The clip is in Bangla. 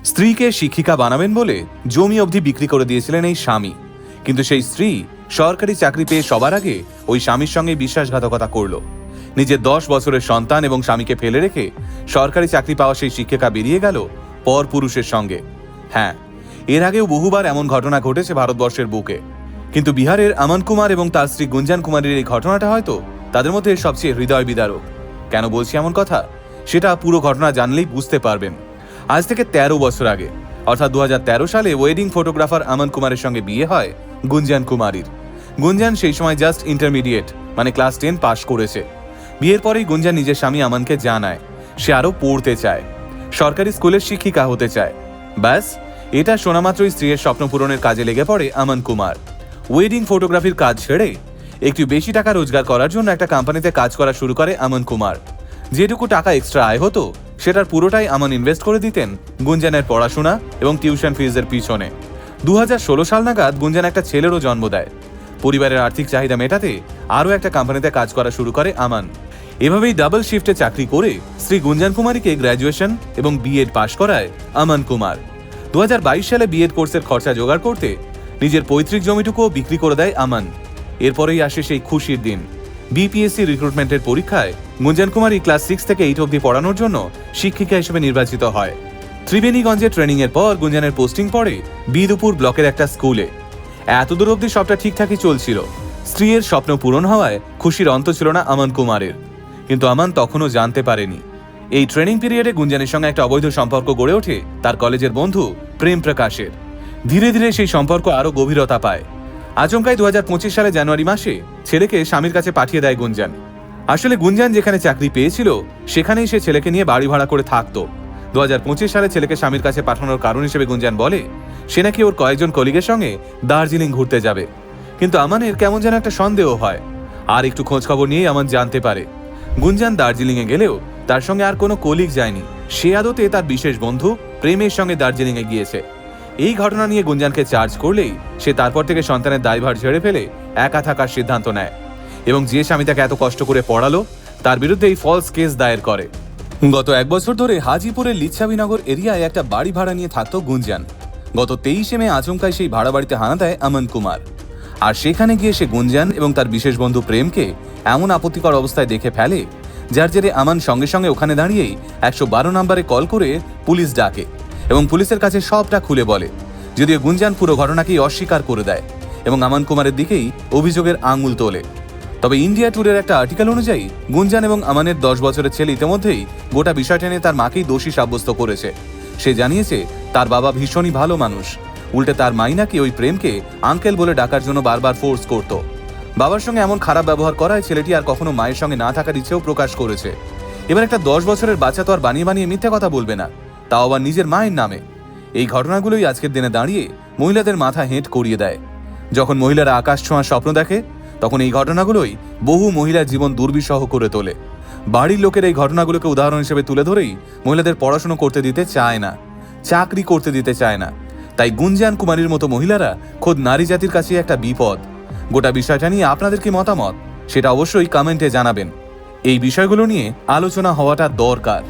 স্ত্রীকে শিক্ষিকা বানাবেন বলে জমি অবধি বিক্রি করে দিয়েছিলেন এই স্বামী। কিন্তু সেই স্ত্রী সরকারি চাকরি পেয়ে সবার আগে ওই স্বামীর সঙ্গে বিশ্বাসঘাতকতা করল। নিজের 10 বছরের সন্তান এবং স্বামীকে ফেলে রেখে সরকারি চাকরি পাওয়া সেই শিক্ষিকা বেরিয়ে গেল পর পুরুষের সঙ্গে। হ্যাঁ, এর আগেও বহুবার এমন ঘটনা ঘটেছে ভারতবর্ষের বুকে। কিন্তু বিহারের আমান কুমার এবং তার স্ত্রী গুঞ্জান কুমারীর এই ঘটনাটা হয়তো তাদের মধ্যে সবচেয়ে হৃদয় বিদারক। কেন বলছি এমন কথা, সেটা পুরো ঘটনা জানলেই বুঝতে পারবেন। আজ থেকে 13 বছর আগে অর্থাৎ 2013 সালে ওয়েডিং ফটোগ্রাফার আমান কুমারের সঙ্গে বিয়ে হয় গুঞ্জান কুমারীর। গুঞ্জান সেই সময় জাস্ট ইন্টারমিডিয়েট মানে ক্লাস 10 পাশ করেছে। বিয়ের পরেই গুঞ্জান নিজের স্বামী আমানকে জানায় সে আরো পড়তে চায়, সরকারি স্কুলের শিক্ষিকা হতে চায়। ব্যাস, এটা শোনা মাত্রই স্ত্রীর স্বপ্ন পূরণের কাজে লেগে পড়ে আমান কুমার। ওয়েডিং ফটোগ্রাফির কাজ ছেড়ে একটু বেশি টাকা রোজগার করার জন্য একটা কোম্পানিতে কাজ করা শুরু করে আমান কুমার। যেটুকু টাকা এক্সট্রা আয় হতো সেটার পুরোটাই আমান ইনভেস্ট করে দিতেন গুঞ্জানের পড়াশোনা এবং টিউশন ফিজের পিছনে। 2016 সাল নাগাদ গুঞ্জান একটা ছেলেরও জন্ম দেয়। পরিবারের আর্থিক চাহিদা মেটাতে আরও একটা কোম্পানিতে কাজ করা শুরু করে আমান। এভাবেই ডাবল শিফটে চাকরি করে শ্রী গুঞ্জান কুমারীকে গ্র্যাজুয়েশন এবং বিএড পাশ করায় আমান কুমার। 2022 সালে বিএড কোর্সের খরচা জোগাড় করতে নিজের পৈতৃক জমিটুকুও বিক্রি করে দেয় আমান। এরপরেই আসে সেই খুশির দিন। বিপিএসসি রিক্রুটমেন্টের পরীক্ষায় গুঞ্জান কুমারী ক্লাস 6 থেকে 8 অবধি পড়ানোর জন্য শিক্ষিকা হিসেবে নির্বাচিত হয়। ত্রিবেণীগঞ্জে ট্রেনিং এর পর গুঞ্জানের পোস্টিং পড়ে বিদুপুর ব্লকের একটা স্কুলে। এতদূর অবধি সবটা ঠিকঠাকই চলছিল। স্ত্রীর স্বপ্ন পূরণ হওয়ায় খুশির অন্ত ছিল না আমান কুমারের। কিন্তু আমান তখনও জানতে পারেনি এই ট্রেনিং পিরিয়ডে গুঞ্জানের সঙ্গে একটা অবৈধ সম্পর্ক গড়ে ওঠে তার কলেজের বন্ধু প্রেম প্রকাশের। ধীরে ধীরে সেই সম্পর্ক আরো গভীরতা পায়। আচমকাই 2025 সালে জানুয়ারি মাসে ছেলেকে স্বামীর কাছে পাঠিয়ে দেয় গুঞ্জান। আসলে গুঞ্জান যেখানে চাকরি পেয়েছিল সেখানেই সে ছেলেকে নিয়ে বাড়ি ভাড়া করে থাকতো। 2025 সালে ছেলেকে স্বামীর কাছে পাঠানোর কারণ হিসেবে গুঞ্জান বলে সে নাকি ওর কয়েকজন কলিগের সঙ্গে দার্জিলিং ঘুরতে যাবে। কিন্তু আমানের কেমন যেন একটা সন্দেহ হয়। আর একটু খোঁজ খবর নিয়েই আমান জানতে পারে গুঞ্জান দার্জিলিং এ গেলেও তার সঙ্গে আর কোনো কলিগ যায়নি। সে আদতে তার বিশেষ বন্ধু প্রেমের সঙ্গে দার্জিলিং এ গিয়েছে। এই ঘটনা নিয়ে গুঞ্জানকে চার্জ করলেই সে তারপর থেকে সন্তানের দায়ভার ঝেড়ে ফেলে একা থাকার সিদ্ধান্ত নেয় এবং যে স্বামী তাকে এত কষ্ট করে পড়ালো তার বিরুদ্ধে এই ফলস কেস দায়ের করে। গত 1 বছর ধরে হাজিপুরের লিচ্ছাবিনগর এরিয়ায় একটা বাড়ি ভাড়া নিয়ে থাকতো গুঞ্জান। গত 23 মে আচমকায় সেই ভাড়া বাড়িতে হানা দেয় আমান কুমার। আর সেখানে গিয়ে সে গুঞ্জান এবং তার বিশেষ বন্ধু প্রেমকে এমন আপত্তিকর অবস্থায় দেখে ফেলে যার জেরে আমান সঙ্গে সঙ্গে ওখানে দাঁড়িয়েই 112 নম্বরে কল করে পুলিশ ডাকে এবং পুলিশের কাছে সবটা খুলে বলে, যদিও গুঞ্জান পুরো ঘটনাকেই অস্বীকার করে দেয় এবং আমান কুমারের দিকেই অভিযোগের আঙুল তোলে। তবে ইন্ডিয়া টুডের একটা আর্টিকেল অনুযায়ী গুঞ্জান এবং আমানের 10 বছরের ছেলে ইতিমধ্যেই গোটা বিষয়টা নিয়ে তার মাকেই দোষী সাব্যস্ত করেছে। সে জানিয়েছে তার বাবা ভীষণই ভালো মানুষ, উল্টে তার মাই নাকি ওই প্রেমকে আঙ্কেল বলে ডাকার জন্য বারবার ফোর্স করত। বাবার সঙ্গে এমন খারাপ ব্যবহার করায় ছেলেটি আর কখনো মায়ের সঙ্গে না থাকার ইচ্ছেও প্রকাশ করেছে। এবার একটা 10 বছরের বাচ্চা তো আর বানিয়ে বানিয়ে মিথ্যে কথা বলবে না, তাও আবার নিজের মায়ের নামে। এই ঘটনাগুলোই আজকের দিনে দাঁড়িয়ে মহিলাদের মাথা হেঁট করিয়ে দেয়। যখন মহিলারা আকাশ ছোঁয়ার স্বপ্ন দেখে তখন এই ঘটনাগুলোই বহু মহিলার জীবন দুর্বিষহ করে তোলে। বাড়ির লোকের এই ঘটনাগুলোকে উদাহরণ হিসেবে তুলে ধরেই মহিলাদের পড়াশোনা করতে দিতে চায় না, চাকরি করতে দিতে চায় না। তাই গুঞ্জান কুমারীর মতো মহিলারা খোদ নারী জাতির কাছে একটা বিপদ। গোটা বিষয়টা নিয়ে আপনাদের কি মতামত সেটা অবশ্যই কমেন্টে জানাবেন। এই বিষয়গুলো নিয়ে আলোচনা হওয়াটা দরকার।